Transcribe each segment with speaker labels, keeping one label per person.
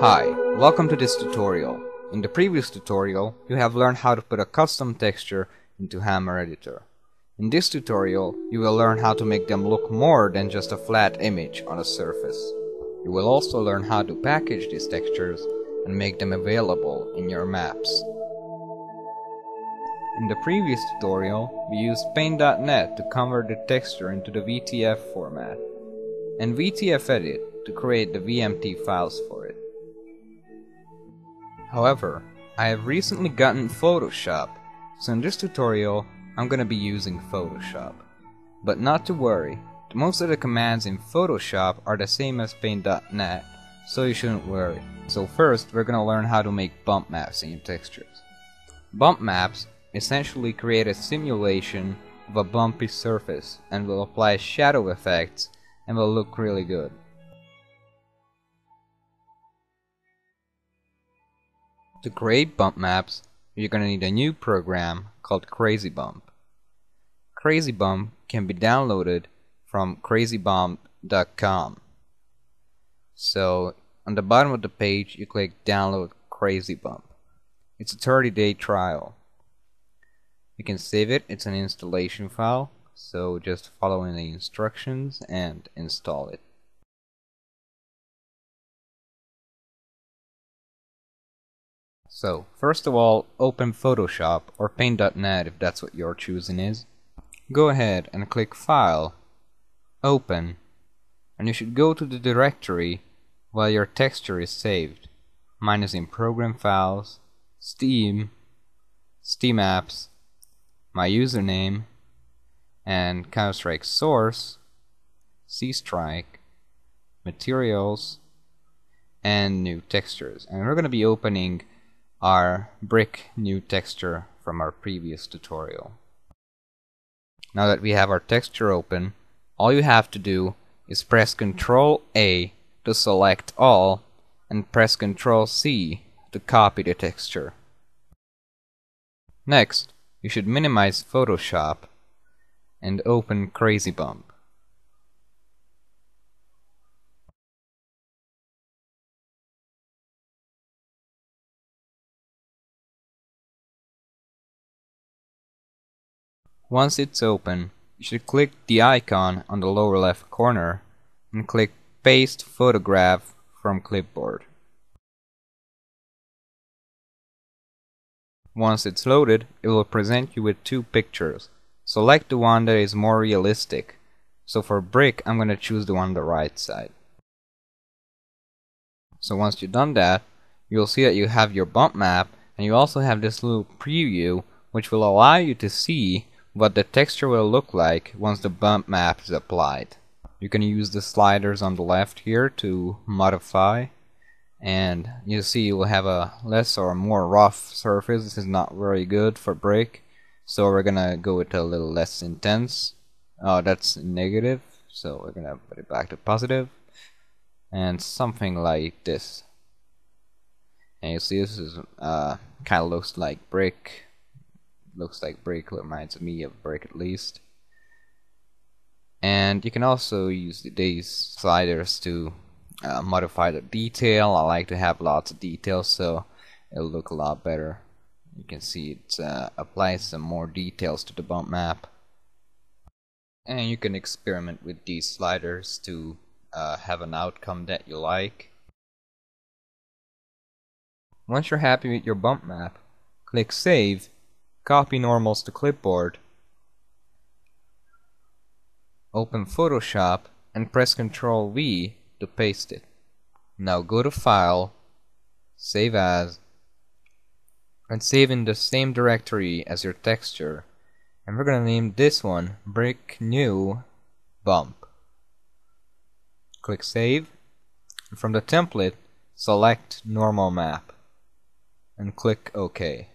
Speaker 1: Hi, welcome to this tutorial. In the previous tutorial, you have learned how to put a custom texture into Hammer Editor. In this tutorial, you will learn how to make them look more than just a flat image on a surface. You will also learn how to package these textures and make them available in your maps. In the previous tutorial, we used Paint.net to convert the texture into the VTF format, and VTFEdit to create the VMT files for it. However, I have recently gotten Photoshop, so in this tutorial I'm gonna be using Photoshop. But not to worry, most of the commands in Photoshop are the same as Paint.net, so you shouldn't worry. So first we're gonna learn how to make bump maps in your textures. Bump maps essentially create a simulation of a bumpy surface and will apply shadow effects and will look really good. To create bump maps, you're gonna need a new program called Crazybump. Crazybump can be downloaded from crazybump.com. So on the bottom of the page you click download Crazybump. It's a 30-day trial. You can save it, it's an installation file, so just follow in the instructions and install it. So, first of all, open Photoshop or Paint.net if that's what your choosing is. Go ahead and click File, Open, and you should go to the directory while your texture is saved. Mine is in Program Files, Steam, Steam Apps, my username, and Counter-Strike Source, C-Strike, Materials, and New Textures. And we're going to be opening our brick new texture from our previous tutorial. Now that we have our texture open, all you have to do is press Ctrl A to select all and press Ctrl C to copy the texture. Next, you should minimize Photoshop and open Crazybump. Once it's open, you should click the icon on the lower left corner and click Paste Photograph from Clipboard. Once it's loaded, it will present you with two pictures. Select the one that is more realistic. So for brick, I'm going to choose the one on the right side. So once you've done that, you'll see that you have your bump map, and you also have this little preview which will allow you to see what the texture will look like once the bump map is applied. You can use the sliders on the left here to modify, and you see you will have a less or more rough surface. This is not very good for brick, so we're gonna go with a little less intense. Oh, that's negative, so we're gonna put it back to positive, and something like this. And you see this is kind of looks like brick. Looks like brick, reminds me of brick at least. And you can also use these sliders to modify the detail. I like to have lots of details, so it'll look a lot better. You can see it applies some more details to the bump map. And you can experiment with these sliders to have an outcome that you like. Once you're happy with your bump map, click Save, copy normals to clipboard, open Photoshop, and press Ctrl V to paste it. Now go to File, Save As, and save in the same directory as your texture. And we're gonna name this one Brick New Bump. Click Save, and from the template, select Normal Map, and click OK.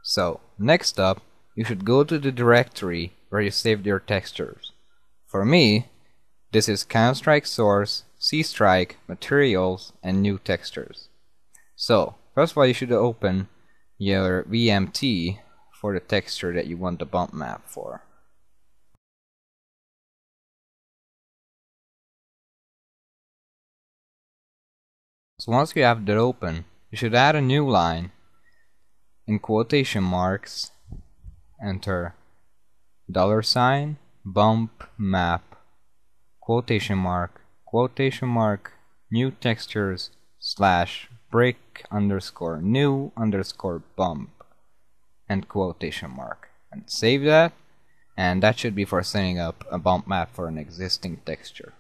Speaker 1: So, next up, you should go to the directory where you saved your textures. For me, this is Counter-Strike Source, C-Strike, Materials, and New Textures. So, first of all, you should open your VMT for the texture that you want the bump map for. So once you have that open, you should add a new line in quotation marks, enter $, bump map, quotation mark, newtextures / break _ new _ bump, and quotation mark, and save that, and that should be for setting up a bump map for an existing texture.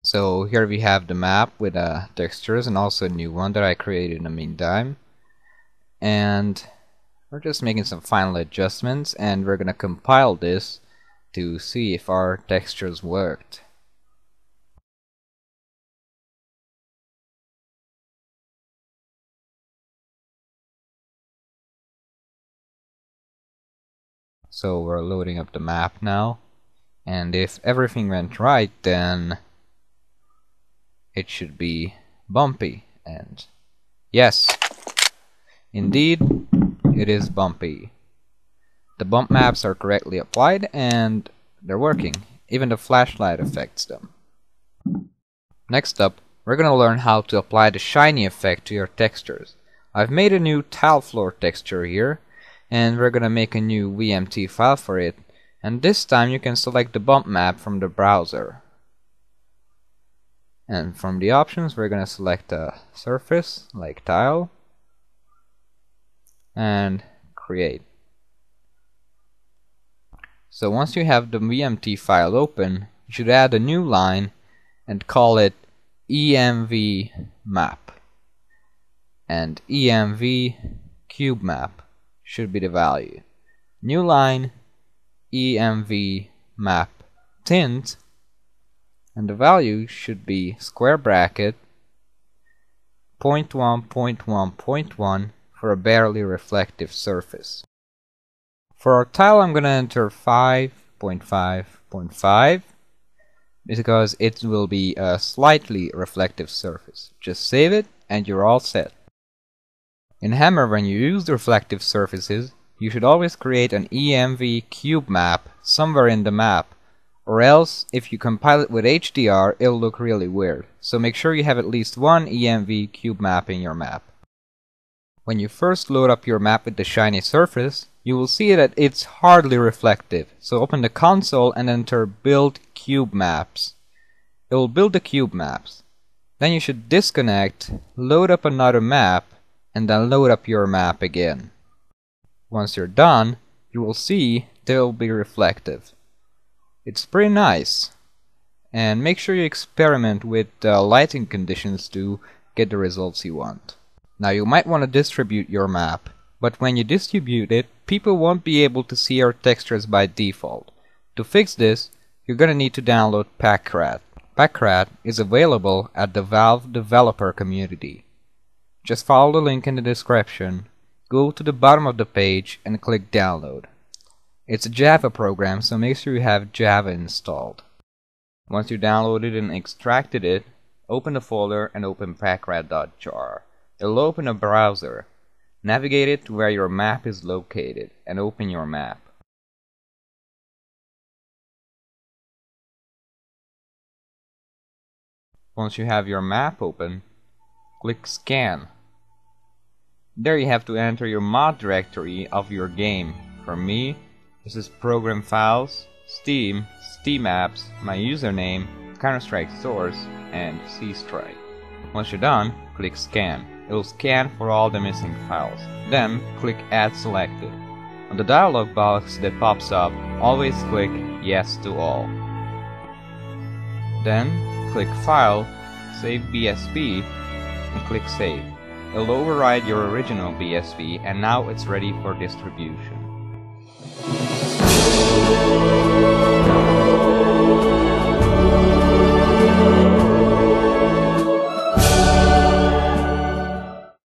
Speaker 1: So here we have the map with textures and also a new one that I created in the meantime, and we're just making some final adjustments, and we're gonna compile this to see if our textures worked. So we're loading up the map now, and if everything went right, then it should be bumpy, and yes, indeed it is bumpy. The bump maps are correctly applied and they're working. Even the flashlight affects them. Next up, we're gonna learn how to apply the shiny effect to your textures. I've made a new tile floor texture here, and we're gonna make a new VMT file for it, and this time you can select the bump map from the browser. And from the options, we're gonna select a surface like tile and create. So once you have the VMT file open, you should add a new line and call it envmap, and envcubemap should be the value. New line envmaptint, and the value should be square bracket 0.1, 0.1, 0.1 for a barely reflective surface. For our tile, I'm gonna enter 5.5.5 because it will be a slightly reflective surface. Just save it and you're all set. In Hammer, when you use the reflective surfaces, you should always create an envcubemap somewhere in the map, or else if you compile it with HDR, it'll look really weird. So make sure you have at least one envcubemap in your map. When you first load up your map with the shiny surface, you will see that it's hardly reflective. So open the console and enter build cube maps. It will build the cube maps. Then you should disconnect, load up another map, and then load up your map again. Once you're done, you will see they will be reflective. It's pretty nice. And make sure you experiment with lighting conditions to get the results you want. Now you might want to distribute your map, but when you distribute it, people won't be able to see your textures by default. To fix this, you're gonna need to download PakRat. PakRat is available at the Valve developer community. Just follow the link in the description, go to the bottom of the page and click download. It's a Java program, so make sure you have Java installed. Once you downloaded and extracted it, open the folder and open pakrat.jar. It'll open a browser. Navigate it to where your map is located and open your map. Once you have your map open, click Scan. There you have to enter your mod directory of your game. For me, this is Program Files, Steam, Steam Apps, my username, Counter-Strike Source, and C-Strike. Once you're done, click Scan. It will scan for all the missing files. Then click Add Selected. On the dialog box that pops up, always click Yes to all. Then click File, Save BSV, and click Save. It'll override your original BSV, and now it's ready for distribution.